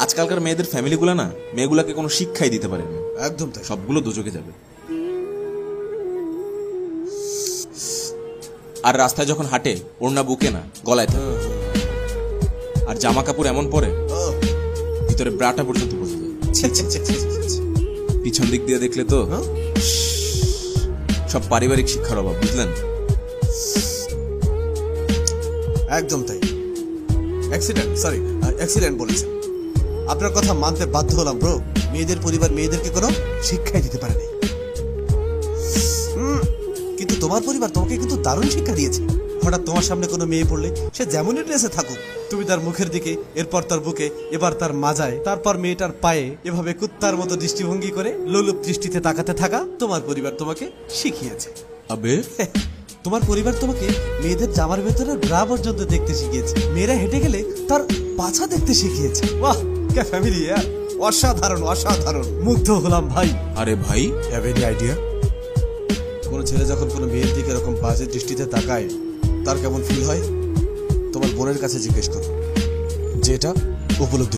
আজকালকার মেয়েদের ফ্যামিলিগুলো না মেয়েগুলাকে কোনো শিক্ষাই দিতে পারে না। একদম তাই। সবগুলো দোজখে যাবে। আর রাস্তায় যখন হাঁটে ওড়না বুকে না, গলায় থাকে। আর জামা কাপড় এমন পরে ভিতরে ব্রাটা পর্যন্ত বোঝা যায়। পিছন দিক দিয়ে দেখলে তো সব পারিবারিক শিক্ষার অভাব, বুঝলেন? একদম তাই। অ্যাক্সিডেন্ট বলেছেন। আপনার কথা মানতে বাধ্য হলাম ব্রো। মেয়েদের পরিবার মেয়েদেরকে কোনো শিক্ষাই দিতে পারেনি, কিন্তু তোমার পরিবার তোমাকে কিন্তু দারুণ শিক্ষা দিয়েছে। হঠাৎ তোমার সামনে কোনো মেয়ে পড়লে সে যেমনই ড্রেসে থাকুক, তুমি তার মুখের দিকে, এরপর তার বুকে, এবার তার মাজায়, তারপর মেয়েটার পায়ে এভাবে কুত্তার মতো দৃষ্টিভঙ্গি করে লোলুপ দৃষ্টিতে তাকাতে থাকা তোমার পরিবার তোমাকে শিখিয়েছে। আবে তোমার পরিবার তোমাকে মেয়েদের জামার ভেতরে ব্রা পর্যন্ত দেখতে শিখিয়েছে। মেয়েরা হেঁটে গেলে তার পাছা দেখতে শিখিয়েছে। বাহ, কে ফ্যামিলি! অসাধারণ অসাধারণ, মুগ্ধ হলাম ভাই। আরে ভাই, হ্যাভ এনি আইডিয়া কোনো ছেলে যখন কোনো মেয়ের দিকে এরকম বাজে দৃষ্টিতে তাকায় তার কেমন ফিল হয়? তোমার বোনের কাছে জিজ্ঞেস করো, যেটা উপলব্ধি